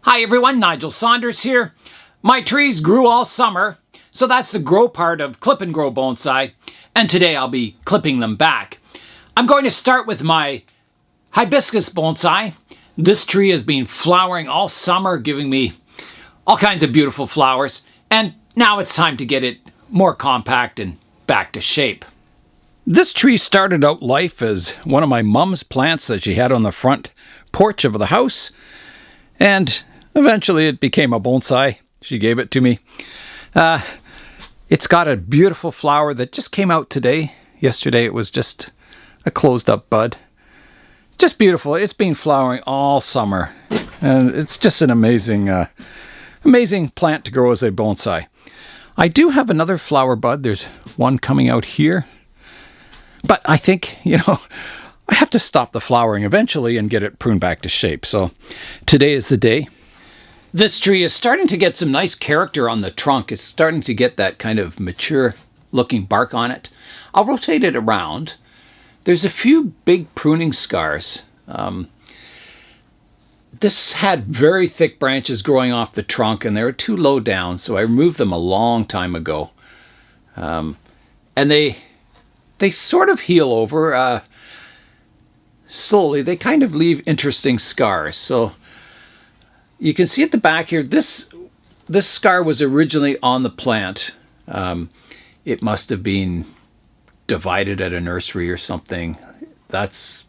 Hi everyone, Nigel Saunders here. My trees grew all summer, so that's the grow part of Clip and Grow Bonsai, and today I'll be clipping them back. I'm going to start with my Hibiscus Bonsai. This tree has been flowering all summer, giving me all kinds of beautiful flowers, and now it's time to get it more compact and back to shape. This tree started out life as one of my mom's plants that she had on the front porch of the house, and eventually it became a bonsai. She gave it to me. It's got a beautiful flower that just came out today. Yesterday it was just a closed up bud. Just beautiful. It's been flowering all summer, and it's just an amazing plant to grow as a bonsai. I do have another flower bud. There's one coming out here, but I think, I have to stop the flowering eventually and get it pruned back to shape. So today is the day. This tree is starting to get some nice character on the trunk. It's starting to get that kind of mature looking bark on it. I'll rotate it around. There's a few big pruning scars. This had very thick branches growing off the trunk, and they were too low down, so I removed them a long time ago. And they sort of heal over slowly. They kind of leave interesting scars. So you can see at the back here, this scar was originally on the plant. It must have been divided at a nursery or something. That's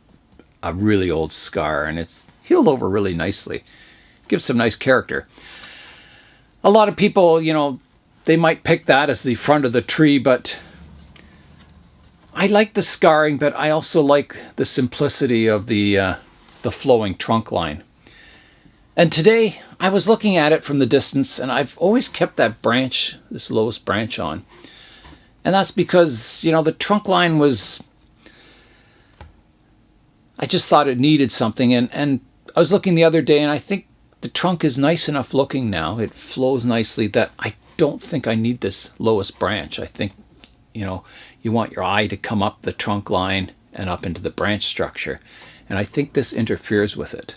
a really old scar, and it's healed over really nicely. Gives some nice character. A lot of people, they might pick that as the front of the tree, but I like the scarring, but I also like the simplicity of the flowing trunk line. And today I was looking at it from the distance, and I've always kept that branch, this lowest branch on. And that's because, the trunk line was, I just thought it needed something. And I was looking the other day, and I think the trunk is nice enough looking now. It flows nicely that I don't think I need this lowest branch. I think, you want your eye to come up the trunk line and up into the branch structure. And I think this interferes with it.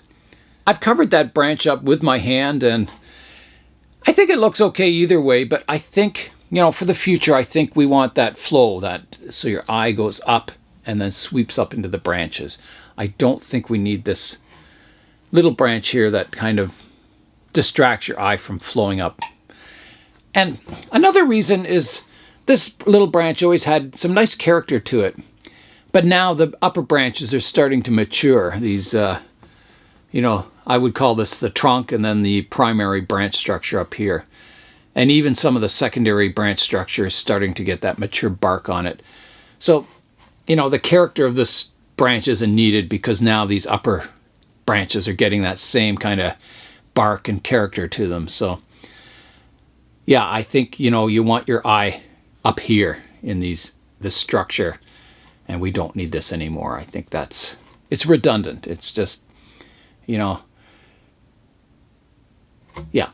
I've covered that branch up with my hand, and I think it looks okay either way, but I think, for the future, I think we want that flow, so your eye goes up and then sweeps up into the branches. I don't think we need this little branch here that kind of distracts your eye from flowing up. And another reason is this little branch always had some nice character to it, but now the upper branches are starting to mature. These, I would call this the trunk, and then the primary branch structure up here. And even some of the secondary branch structure is starting to get that mature bark on it. So, the character of this branch isn't needed because now these upper branches are getting that same kind of bark and character to them. So, yeah, I think, you want your eye up here in this structure, and we don't need this anymore. I think it's redundant. It's just, yeah.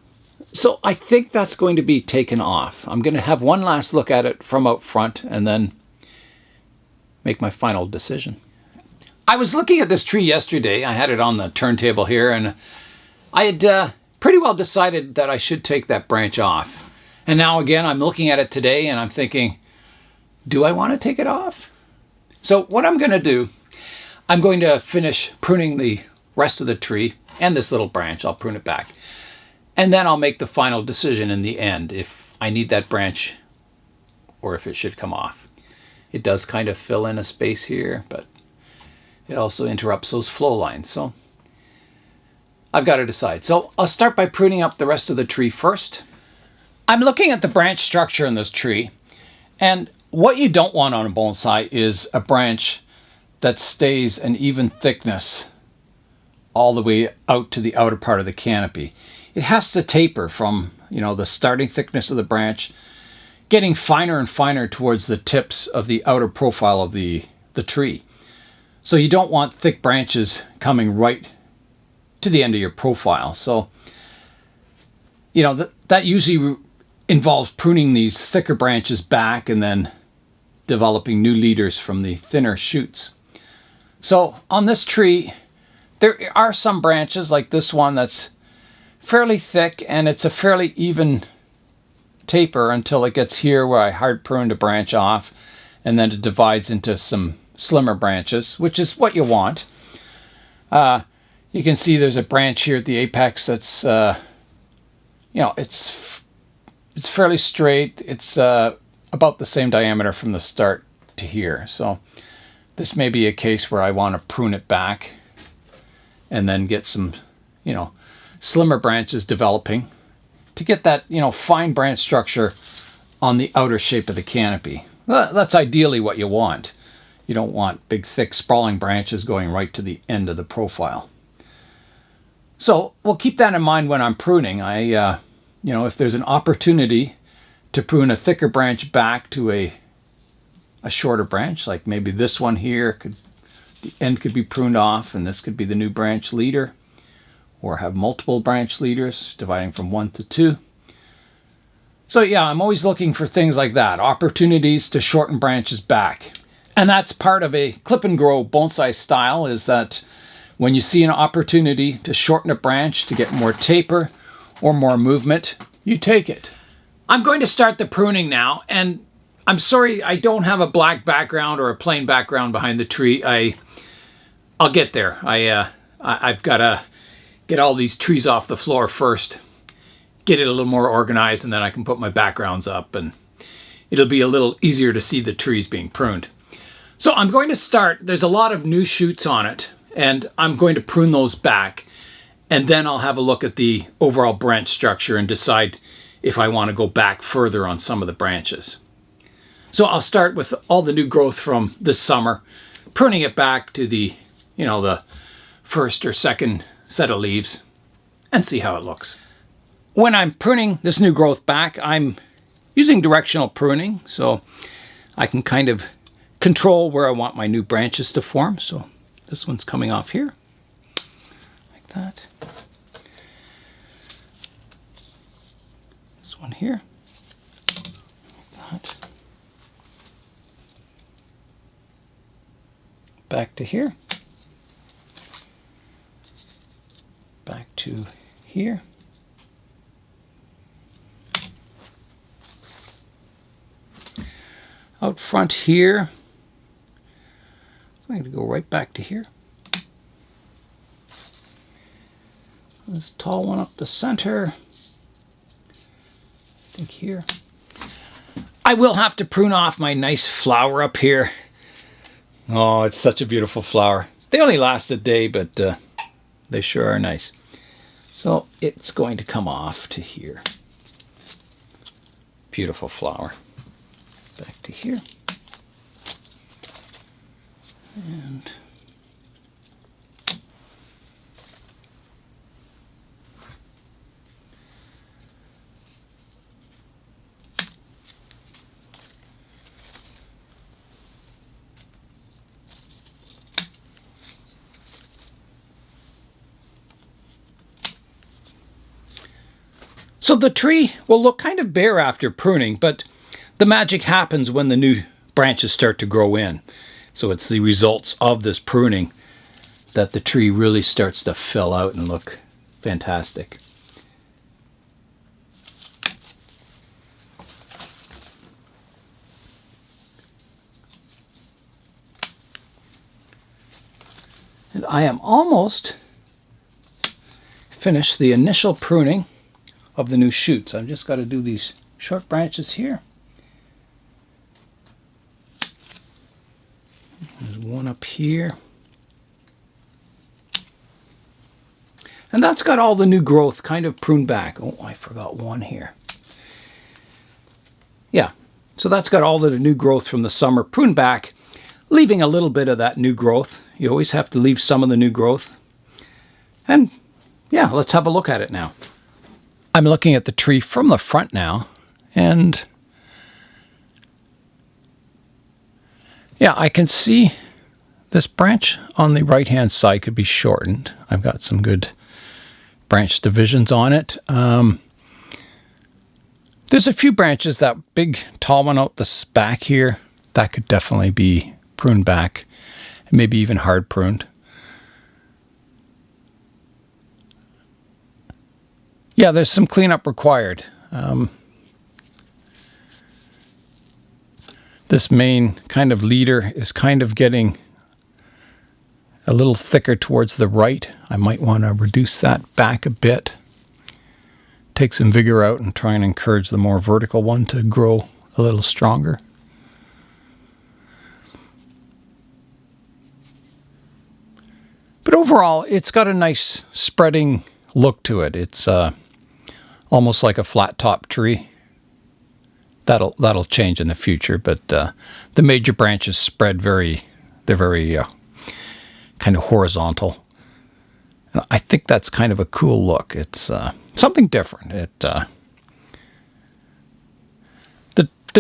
So I think that's going to be taken off. I'm going to have one last look at it from out front and then make my final decision. I was looking at this tree yesterday. I had it on the turntable here, and I had pretty well decided that I should take that branch off. And now again, I'm looking at it today, and I'm thinking, do I want to take it off? So what I'm going to do, I'm going to finish pruning the rest of the tree and this little branch. I'll prune it back. And then I'll make the final decision in the end if I need that branch or if it should come off. It does kind of fill in a space here, but it also interrupts those flow lines. So I've got to decide. So I'll start by pruning up the rest of the tree first. I'm looking at the branch structure in this tree, and what you don't want on a bonsai is a branch that stays an even thickness all the way out to the outer part of the canopy. It has to taper from, the starting thickness of the branch, getting finer and finer towards the tips of the outer profile of the tree. So you don't want thick branches coming right to the end of your profile. So, that usually involves pruning these thicker branches back and then developing new leaders from the thinner shoots. So on this tree, there are some branches like this one that's fairly thick, and it's a fairly even taper until it gets here where I hard pruned a branch off, and then it divides into some slimmer branches, which is what you want. You can see there's a branch here at the apex that's, you know, it's fairly straight. It's about the same diameter from the start to here. So this may be a case where I want to prune it back and then get some, you know, slimmer branches developing to get that, you know, fine branch structure on the outer shape of the canopy. Well, that's ideally what you want. You don't want big, thick, sprawling branches going right to the end of the profile. So we'll keep that in mind when I'm pruning. You know, if there's an opportunity to prune a thicker branch back to a shorter branch, like maybe this one here, the end could be pruned off, and this could be the new branch leader, or have multiple branch leaders dividing from 1 to 2. So yeah, I'm always looking for things like that, opportunities to shorten branches back. And that's part of a clip and grow bonsai style, is that when you see an opportunity to shorten a branch to get more taper or more movement, you take it. I'm going to start the pruning now, and I'm sorry I don't have a black background or a plain background behind the tree. I'll get there. I've got to get all these trees off the floor first, get it a little more organized, and then I can put my backgrounds up, and it'll be a little easier to see the trees being pruned. So I'm going to start. There's a lot of new shoots on it, and I'm going to prune those back, and then I'll have a look at the overall branch structure and decide if I want to go back further on some of the branches. So I'll start with all the new growth from this summer, pruning it back to the, you know, the first or second set of leaves, and see how it looks. When I'm pruning this new growth back, I'm using directional pruning, so I can kind of control where I want my new branches to form. So this one's coming off here, like that. This one here, like that. Back to here. Back to here. Out front here, I'm going to go right back to here. This tall one up the center. I think here. I will have to prune off my nice flower up here. Oh, it's such a beautiful flower. They only last a day, but they sure are nice. So it's going to come off to here. Beautiful flower. Back to here. And so the tree will look kind of bare after pruning, but the magic happens when the new branches start to grow in. So it's the results of this pruning that the tree really starts to fill out and look fantastic. And I am almost finished the initial pruning of the new shoots. I've just got to do these short branches here. There's one up here. And that's got all the new growth kind of pruned back. Oh, I forgot one here. Yeah, so that's got all the new growth from the summer pruned back, leaving a little bit of that new growth. You always have to leave some of the new growth. And yeah, let's have a look at it now. I'm looking at the tree from the front now, and yeah, I can see this branch on the right-hand side could be shortened. I've got some good branch divisions on it. There's a few branches, that big tall one out the back here, that could definitely be pruned back, and maybe even hard pruned. Yeah, there's some cleanup required. This main kind of leader is kind of getting a little thicker towards the right. I might want to reduce that back a bit. Take some vigor out and try and encourage the more vertical one to grow a little stronger. But overall, it's got a nice spreading look to it. It's almost like a flat top tree. That'll change in the future, but the major branches spread they're very kind of horizontal. And I think that's kind of a cool look. It's something different. The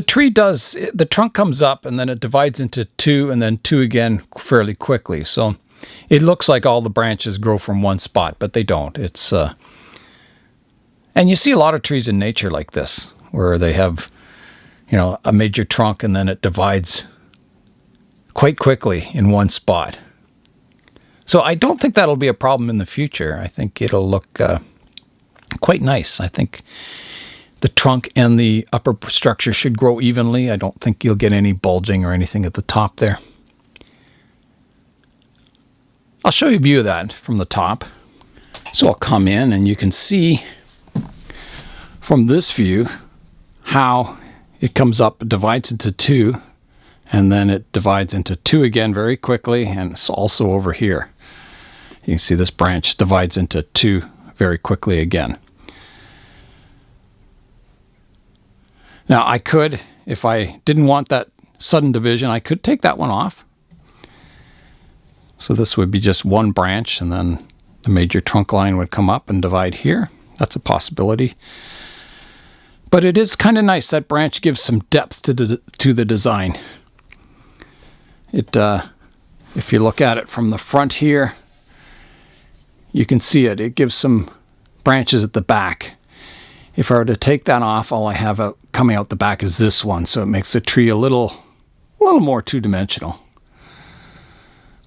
tree the trunk comes up and then it divides into two and then two again fairly quickly. So it looks like all the branches grow from one spot, but they don't. And you see a lot of trees in nature like this, where they have, a major trunk and then it divides quite quickly in one spot. So I don't think that'll be a problem in the future. I think it'll look quite nice. I think the trunk and the upper structure should grow evenly. I don't think you'll get any bulging or anything at the top there. I'll show you a view of that from the top. So I'll come in and you can see from this view how it comes up, divides into two, and then it divides into two again very quickly, and it's also over here. You can see this branch divides into two very quickly again. Now I could, if I didn't want that sudden division, I could take that one off. So this would be just one branch, and then the major trunk line would come up and divide here. That's a possibility. But it is kind of nice. That branch gives some depth to the design. If you look at it from the front here, you can see it. It gives some branches at the back. If I were to take that off, all I have coming out the back is this one. So it makes the tree a little more two-dimensional.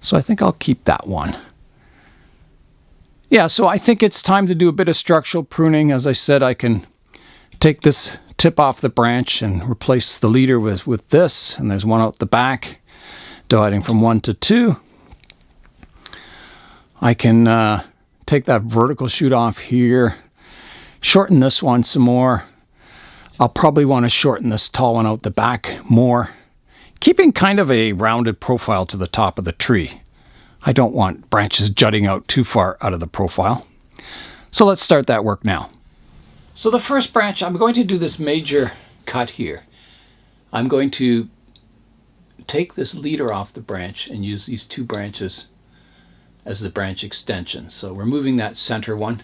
So I think I'll keep that one. Yeah, so I think it's time to do a bit of structural pruning. As I said, I can take this tip off the branch and replace the leader with this. And there's one out the back, dividing from 1 to 2. I can take that vertical shoot off here, shorten this one some more. I'll probably want to shorten this tall one out the back more, keeping kind of a rounded profile to the top of the tree. I don't want branches jutting out too far out of the profile. So let's start that work now. So the first branch, I'm going to do this major cut here. I'm going to take this leader off the branch and use these two branches as the branch extension. So removing that center one.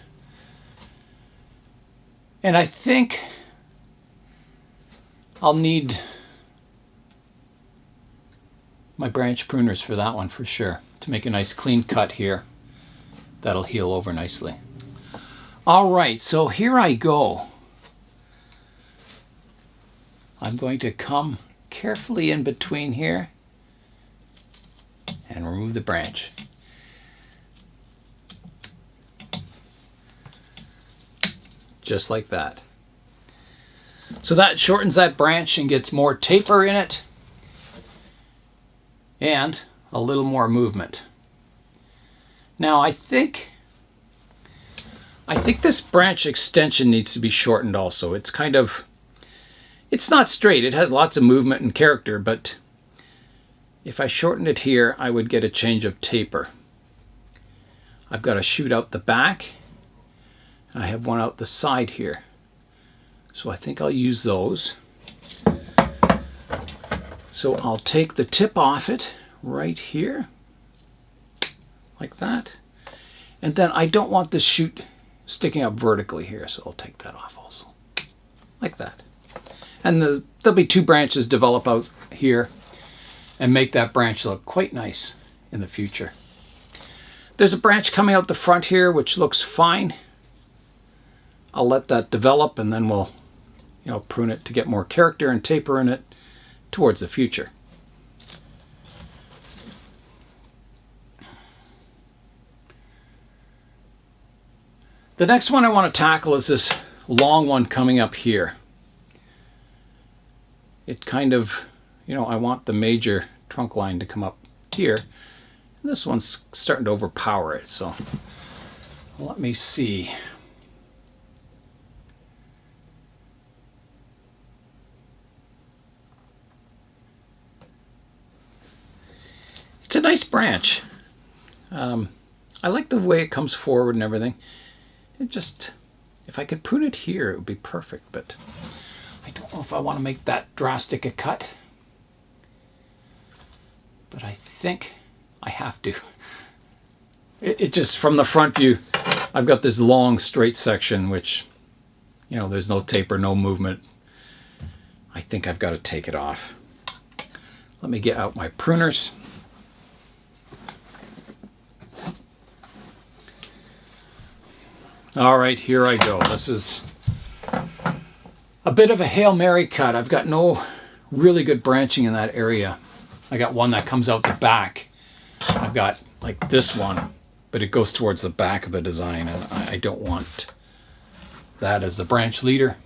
And I think I'll need my branch pruners for that one for sure, to make a nice clean cut here. That'll heal over nicely. All right, so here I go. I'm going to come carefully in between here and remove the branch. Just like that. So that shortens that branch and gets more taper in it and a little more movement. Now I think this branch extension needs to be shortened also. It's not straight. It has lots of movement and character, but if I shorten it here, I would get a change of taper. I've got a shoot out the back, and I have one out the side here. So I think I'll use those. So I'll take the tip off it right here, like that. And then I don't want this shoot sticking up vertically here, so I'll take that off also, like that. And there'll be two branches develop out here and make that branch look quite nice in the future. There's a branch coming out the front here which looks fine. I'll let that develop and then we'll prune it to get more character and taper in it towards the future. The next one I want to tackle is this long one coming up here. It kind of, I want the major trunk line to come up here. And this one's starting to overpower it, so let me see. It's a nice branch. I like the way it comes forward and everything. It just, if I could prune it here, it would be perfect, but I don't know if I want to make that drastic a cut. But I think I have to. It just, from the front view, I've got this long straight section, which, there's no taper, no movement. I think I've got to take it off. Let me get out my pruners. All right, here I go. This is a bit of a Hail Mary cut. I've got no really good branching in that area. I got one that comes out the back. I've got like this one, but it goes towards the back of the design, and I don't want that as the branch leader.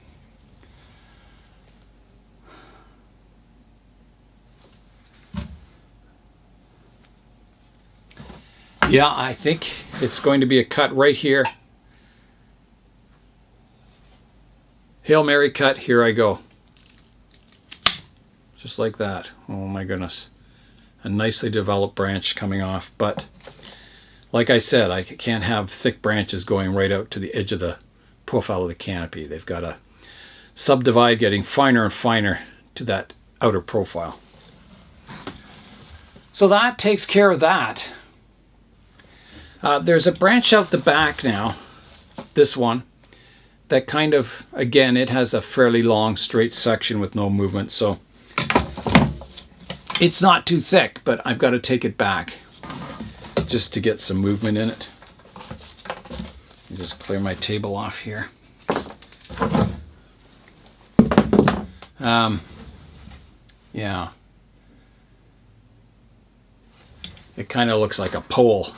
Yeah, I think it's going to be a cut right here. Hail Mary cut, here I go. Just like that. Oh my goodness. A nicely developed branch coming off, but like I said, I can't have thick branches going right out to the edge of the profile of the canopy. They've got to subdivide, getting finer and finer to that outer profile. So that takes care of that. There's a branch out the back now, this one, that kind of, again, it has a fairly long straight section with no movement, so it's not too thick, but I've got to take it back just to get some movement in it. Just clear my table off here. Yeah. It kind of looks like a pole.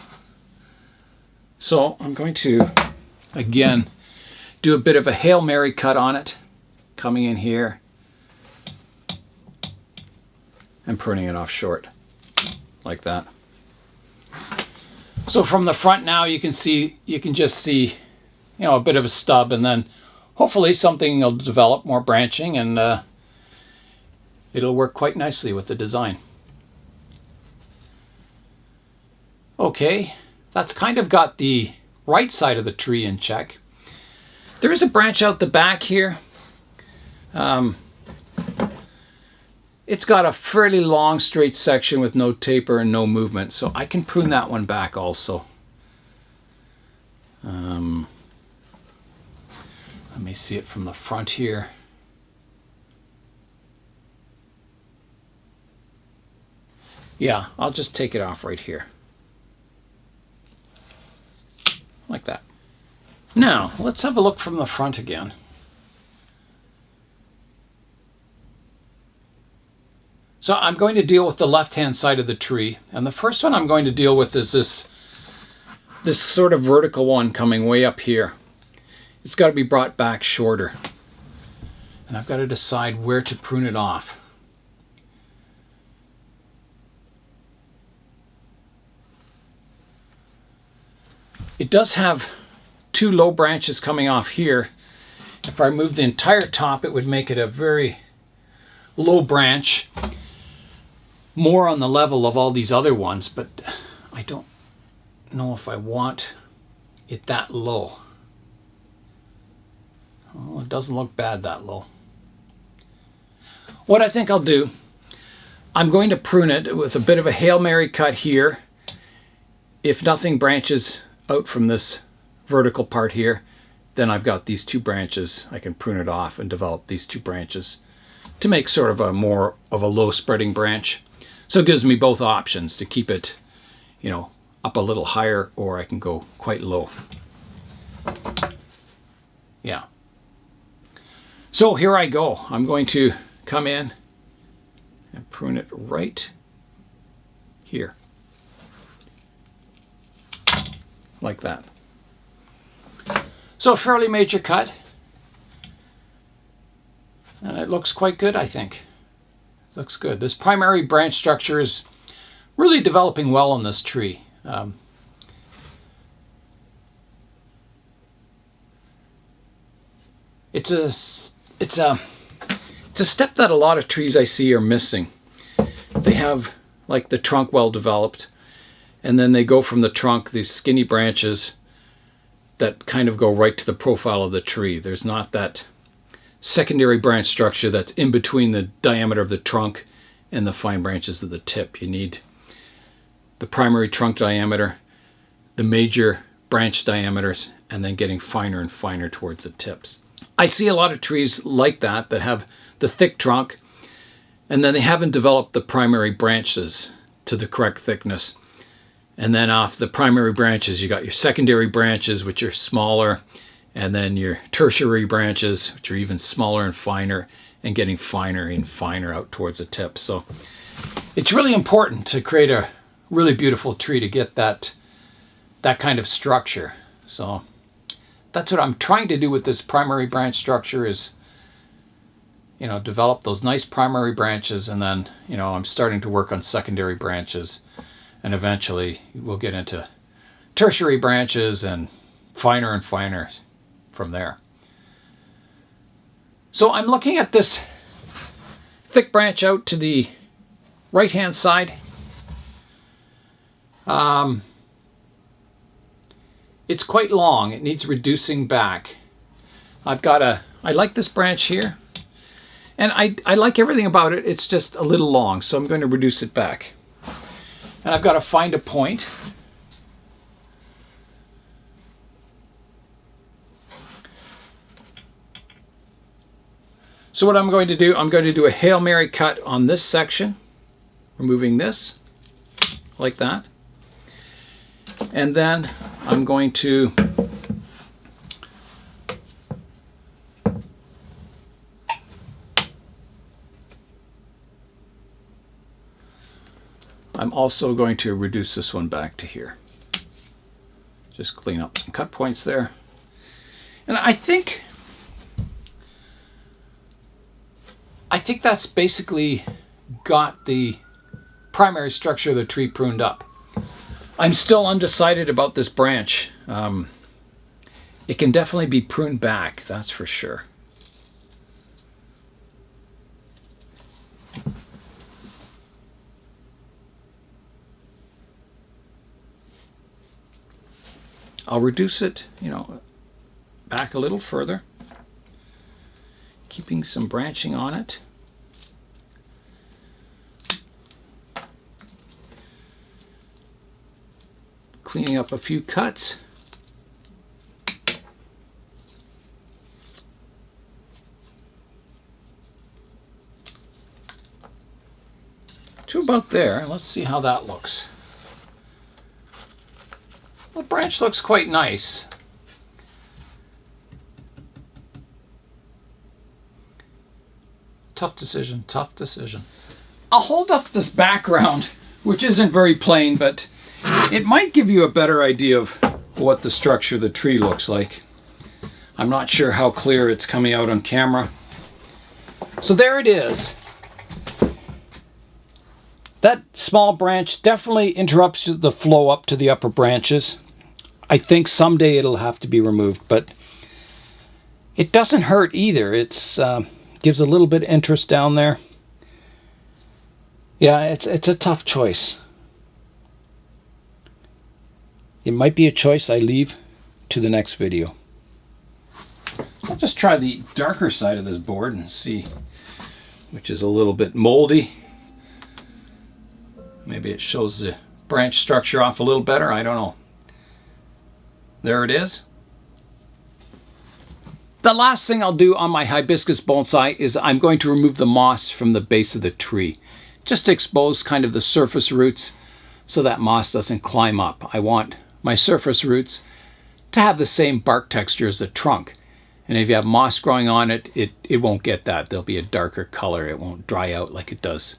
So I'm going to, again, do a bit of a Hail Mary cut on it, coming in here and pruning it off short, like that. So from the front now you can just see, a bit of a stub, and then hopefully something will develop, more branching, and it'll work quite nicely with the design. Okay, that's kind of got the right side of the tree in check. There is a branch out the back here. It's got a fairly long straight section with no taper and no movement, so I can prune that one back also. Let me see it from the front here. Yeah, I'll just take it off right here. Like that. Now, let's have a look from the front again. So I'm going to deal with the left-hand side of the tree, and the first one I'm going to deal with is this sort of vertical one coming way up here. It's got to be brought back shorter, and I've got to decide where to prune it off. It does have two low branches coming off here. If I remove the entire top, it would make it a very low branch, more on the level of all these other ones, but I don't know if I want it that low. Oh, it doesn't look bad that low. What I think I'll do, I'm going to prune it with a bit of a Hail Mary cut here. If nothing branches out from this vertical part here, then I've got these two branches. I can prune it off and develop these two branches to make sort of a more of a low spreading branch. So it gives me both options to keep it, up a little higher, or I can go quite low. Yeah. So here I go. I'm going to come in and prune it right here. Like that. So a fairly major cut. And it looks quite good, I think. Looks good. This primary branch structure is really developing well on this tree. It's a step that a lot of trees I see are missing. They have like the trunk well developed, and then they go from the trunk, these skinny branches that kind of go right to the profile of the tree. There's not that secondary branch structure that's in between the diameter of the trunk and the fine branches of the tip. You need the primary trunk diameter, the major branch diameters, and then getting finer and finer towards the tips. I see a lot of trees like that have the thick trunk, and then they haven't developed the primary branches to the correct thickness. And then off the primary branches, you got your secondary branches, which are smaller, and then your tertiary branches, which are even smaller and finer, and getting finer and finer out towards the tip. So it's really important to create a really beautiful tree to get that kind of structure. So that's what I'm trying to do with this primary branch structure is, you know, develop those nice primary branches, and then, you know, I'm starting to work on secondary branches, and eventually we'll get into tertiary branches and finer from there. So I'm looking at this thick branch out to the right hand side. It's quite long. It needs reducing back. I like this branch here, and I like everything about it. It's just a little long, so I'm going to reduce it back. And I've got to find a point. So what I'm going to do a Hail Mary cut on this section, removing this, like that. And then I'm going to also going to reduce this one back to here. Just clean up some cut points there. And I think that's basically got the primary structure of the tree pruned up. I'm still undecided about this branch. It can definitely be pruned back, that's for sure. I'll reduce it, you know, back a little further, keeping some branching on it. Cleaning up a few cuts. To about there. Let's see how that looks. The branch looks quite nice. Tough decision, tough decision. I'll hold up this background, which isn't very plain, but it might give you a better idea of what the structure of the tree looks like. I'm not sure how clear it's coming out on camera. So there it is. That small branch definitely interrupts the flow up to the upper branches. I think someday it'll have to be removed, but it doesn't hurt either. It's gives a little bit of interest down there. Yeah, it's a tough choice. It might be a choice I leave to the next video. I'll just try the darker side of this board and see, which is a little bit moldy. Maybe it shows the branch structure off a little better. I don't know. There it is. The last thing I'll do on my Hibiscus Bonsai is I'm going to remove the moss from the base of the tree, just to expose kind of the surface roots so that moss doesn't climb up. I want my surface roots to have the same bark texture as the trunk. And if you have moss growing on it, it won't get that. There'll be a darker color. It won't dry out like it does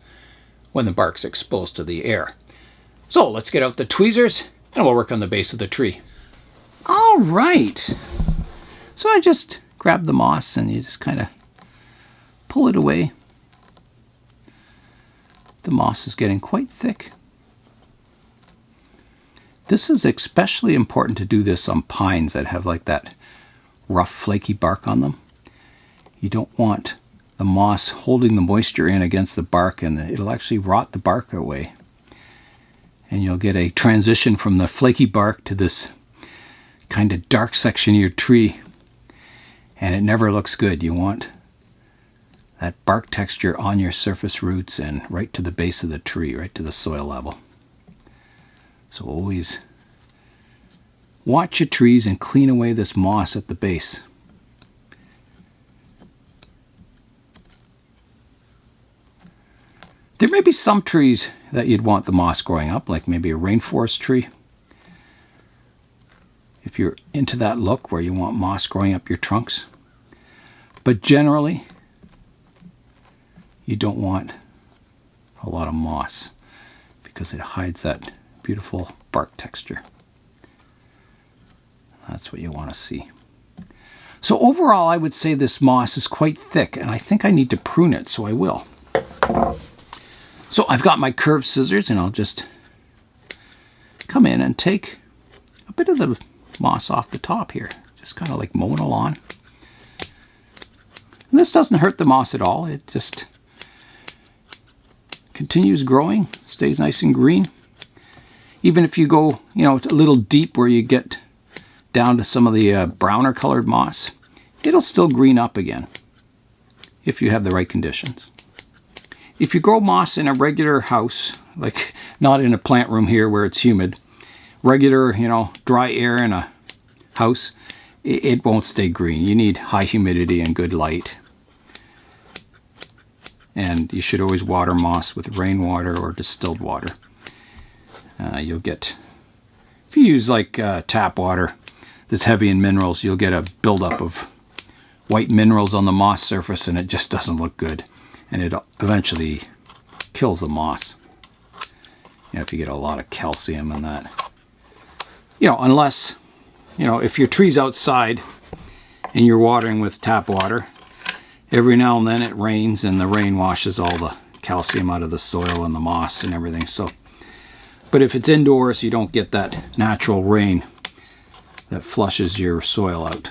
when the bark's exposed to the air. So let's get out the tweezers and we'll work on the base of the tree. All right. So I just grab the moss and you just kind of pull it away. The moss is getting quite thick. This is especially important to do this on pines that have like that rough, flaky bark on them. You don't want the moss holding the moisture in against the bark, and it'll actually rot the bark away. And you'll get a transition from the flaky bark to this kind of dark section of your tree, and it never looks good. You want that bark texture on your surface roots and right to the base of the tree, right to the soil level. So always watch your trees and clean away this moss at the base. There may be some trees that you'd want the moss growing up, like maybe a rainforest tree. If you're into that look where you want moss growing up your trunks. But generally, you don't want a lot of moss because it hides that beautiful bark texture. That's what you want to see. So overall, I would say this moss is quite thick, and I think I need to prune it, so I will. So I've got my curved scissors, and I'll just come in and take a bit of the moss off the top here, just kind of like mowing a lawn. And this doesn't hurt the moss at all. It just continues growing, stays nice and green. Even if you go, a little deep where you get down to some of the browner colored moss, it'll still green up again if you have the right conditions. If you grow moss in a regular house, like not in a plant room here where it's humid, regular, dry air in a house, it won't stay green. You need high humidity and good light. And you should always water moss with rainwater or distilled water. You'll get, if you use like tap water that's heavy in minerals, you'll get a buildup of white minerals on the moss surface, and it just doesn't look good. And it eventually kills the moss. If you get a lot of calcium in that. Unless, if your tree's outside and you're watering with tap water, every now and then it rains and the rain washes all the calcium out of the soil and the moss and everything. So, but if it's indoors, you don't get that natural rain that flushes your soil out.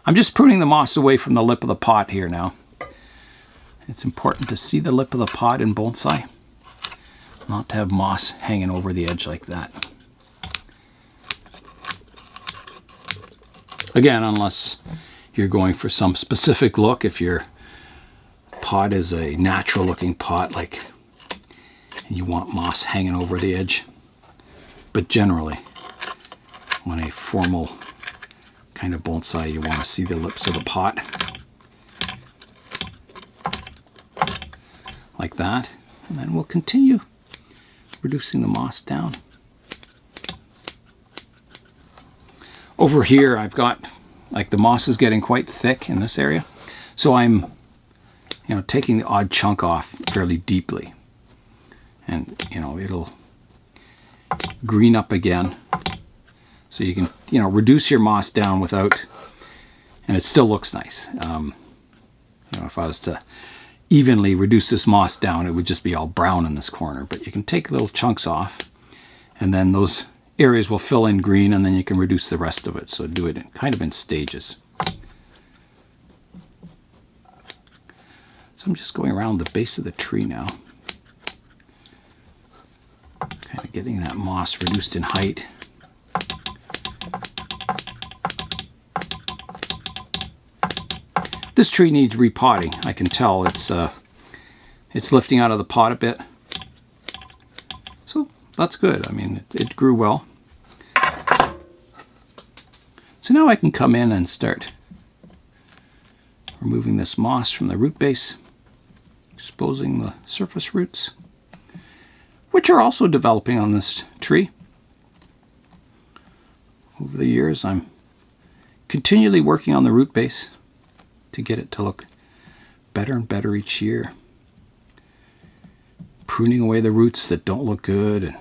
I'm just pruning the moss away from the lip of the pot here now. It's important to see the lip of the pot in bonsai, not to have moss hanging over the edge like that. Again, unless you're going for some specific look, if your pot is a natural looking pot, like, and you want moss hanging over the edge. But generally, on a formal kind of bonsai, you want to see the lips of the pot. Like that. And then we'll continue reducing the moss down. Over here, I've got, like, the moss is getting quite thick in this area. So I'm, taking the odd chunk off fairly deeply. And, it'll green up again. So you can, reduce your moss down without, and it still looks nice. If I was to evenly reduce this moss down, it would just be all brown in this corner. But you can take little chunks off, and then those areas will fill in green, and then you can reduce the rest of it. So do it kind of in stages. So I'm just going around the base of the tree now. Kind of getting that moss reduced in height. This tree needs repotting. I can tell it's lifting out of the pot a bit. So that's good. I mean, it grew well. So now I can come in and start removing this moss from the root base, exposing the surface roots, which are also developing on this tree. Over the years, I'm continually working on the root base to get it to look better and better each year. Pruning away the roots that don't look good and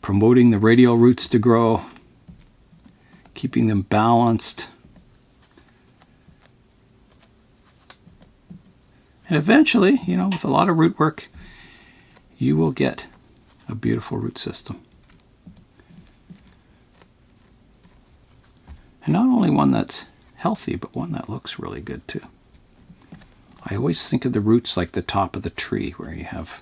promoting the radial roots to grow, keeping them balanced, And eventually, you know, with a lot of root work, you will get a beautiful root system. And not only one that's healthy, but one that looks really good too. I always think of the roots like the top of the tree, where you have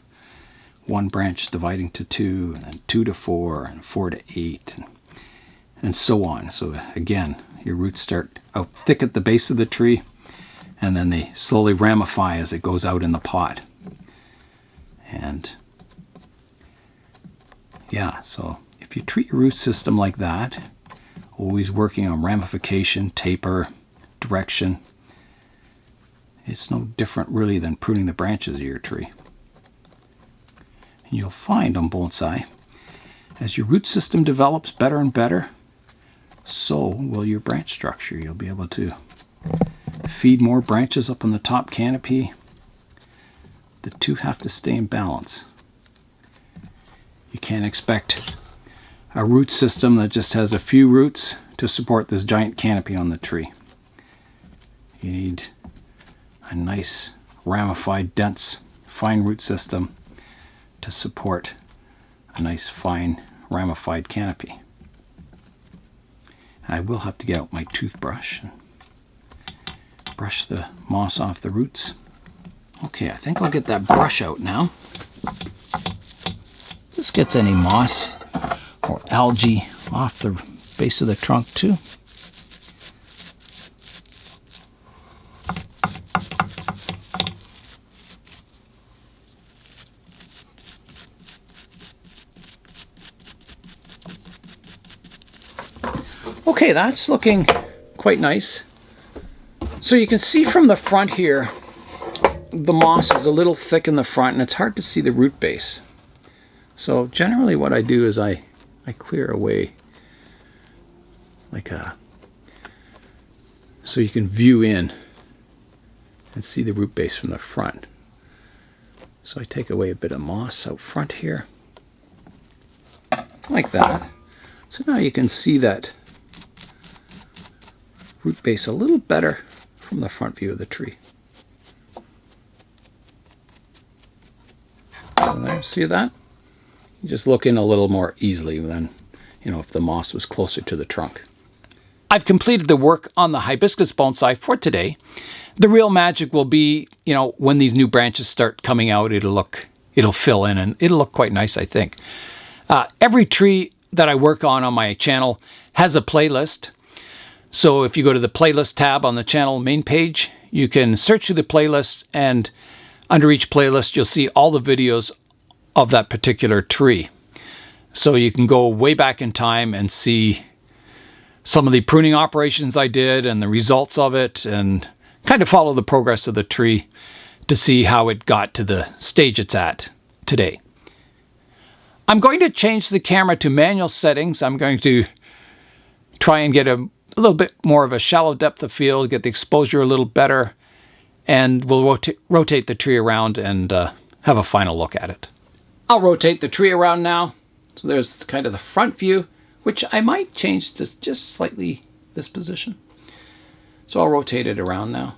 one branch dividing to 2, and then 2 to 4, and 4 to 8, and so on. So again, your roots start out thick at the base of the tree, and then they slowly ramify as it goes out in the pot. And yeah, so if you treat your root system like that, always working on ramification, taper, direction, it's no different really than pruning the branches of your tree. And you'll find on bonsai, as your root system develops better and better, so will your branch structure. You'll be able to feed more branches up on the top canopy. The two have to stay in balance. You can't expect a root system that just has a few roots to support this giant canopy on the tree. You need a nice ramified, dense, fine root system to support a nice, fine, ramified canopy. I will have to get out my toothbrush and brush the moss off the roots. Okay, I think I'll get that brush out now. This gets any moss or algae off the base of the trunk too. Okay, that's looking quite nice. So you can see from the front here, the moss is a little thick in the front and it's hard to see the root base. So generally what I do is I clear away like so you can view in and see the root base from the front. So I take away a bit of moss out front here, like that. So now you can see that root base a little better from the front view of the tree. So there, see that? You just look in a little more easily than, you know, if the moss was closer to the trunk. I've completed the work on the hibiscus bonsai for today. The real magic will be, you know, when these new branches start coming out, it'll fill in and it'll look quite nice, I think. Every tree that I work on my channel has a playlist. So if you go to the playlist tab on the channel main page, you can search through the playlist, and under each playlist you'll see all the videos of that particular tree. So you can go way back in time and see some of the pruning operations I did and the results of it, and kind of follow the progress of the tree to see how it got to the stage it's at today. I'm going to change the camera to manual settings. I'm going to try and get a little bit more of a shallow depth of field, get the exposure a little better, and we'll rotate the tree around and have a final look at it. I'll rotate the tree around now. So there's kind of the front view, which I might change to just slightly this position. So I'll rotate it around now.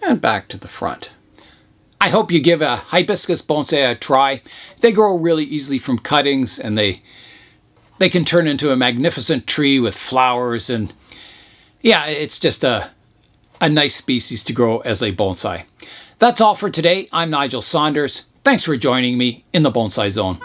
And back to the front. I hope you give a hibiscus bonsai a try. They grow really easily from cuttings, and they can turn into a magnificent tree with flowers, and yeah, it's just a nice species to grow as a bonsai. That's all for today. I'm Nigel Saunders. Thanks for joining me in the Bonsai Zone.